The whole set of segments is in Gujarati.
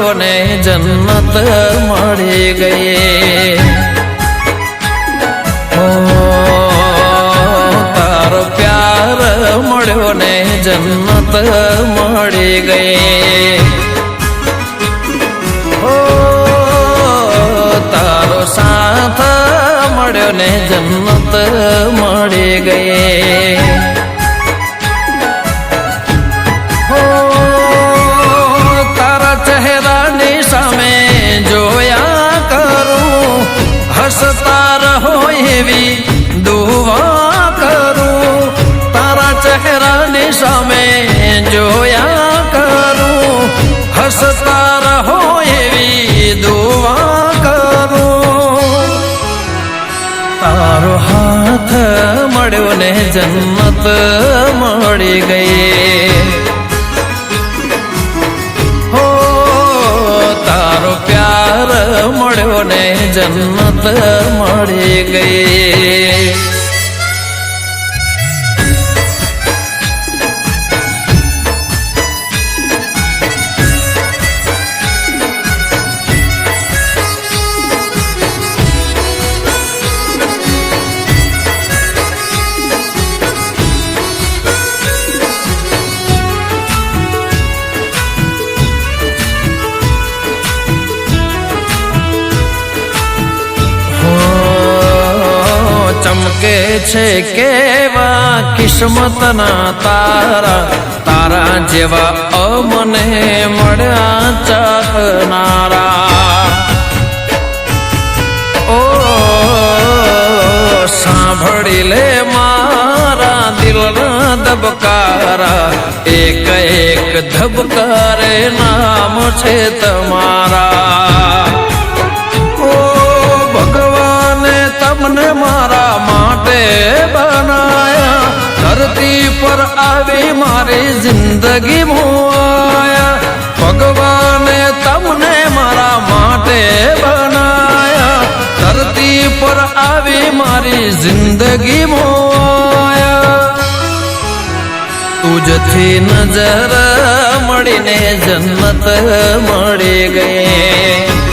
મળ્યો ને જન્નત મળી ગઈ તારો પ્યાર મળ્યો ને જન્નત મળી ગઈ તારો સાથ મળ્યો ને જન્નત મળી ગઈ તારા ચહેરાની સામે જોયા કરું હસતા રહો એવી દુઆ કરું તારા ચહેરાની સામે જોયા કરું હસતા રહો એવી દુઆ કરું તારો હાથ મળ્યો ને જન્નત મળી ગઈ હો તારો પ્યાર મળ્યો ને જન્નત મળી ગઈ ચમકે છે કેવા કિસ્મતના તારા તારા જેવા અમને મળ્યા ચાહનારા ઓ સાંભળી લે મારા દિલના ધબકારા એક એક ધબકારે નામ છે તમારા તમને મારા માટે બનાયા ધરતી પર આવી મારી જિંદગી મોયા ભગવાને તમને મારા માટે બનાયા ધરતી પર આવી મારી જિંદગી મોયા તુજથી નજર મળીને જન્નત મળી ગઈ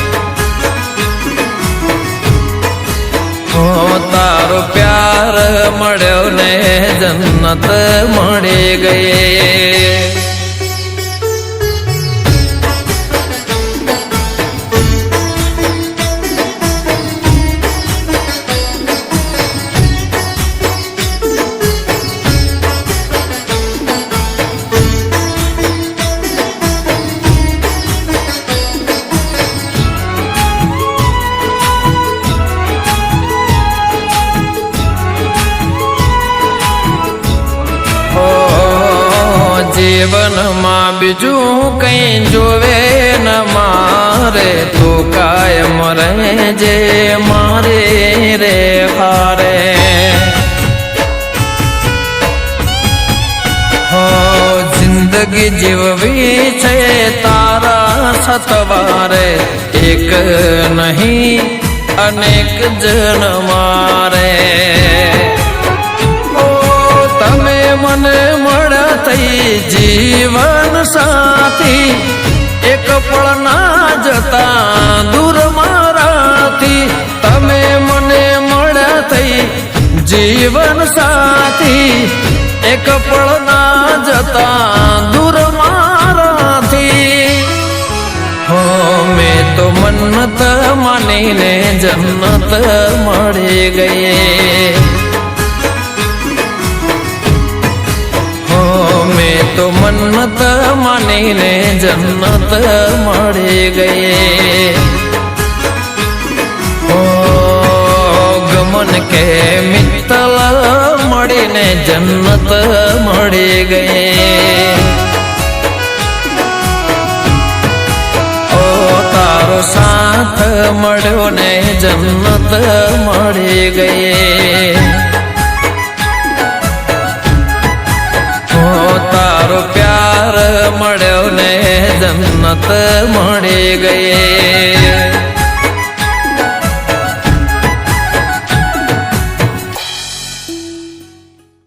તારો પ્યાર મળ્યો ને જન્નત મળી ગઈ જીવનમાં બીજું કઈ જોવે ન મારે તું કાયમ રહેજે મારે રે હારે હો જિંદગી જીવવી છે તારા સતવારે એક નહીં અનેક જન મારે તમે મને મળ્યા થઈ જીવન સાથી એક પળ ના જતા દૂર મારાથી તમે મને મળ્યા થઈ જીવન સાથી એક પળ ના જતા દૂર મારાથી હો મેં તો મન્નત માનીને જન્નત મળી ગઈ મેં તો મન્નત માનીને જન્નત મળી ગઈ ઓ ગમન કે મિત્તલ મળીને જન્નત મળી ગઈ ઓ તારો સાથ મળ્યો ને જન્નત મળી ગઈ તારો પ્યાર મળ્યો ને જન્નત મળી ગઈ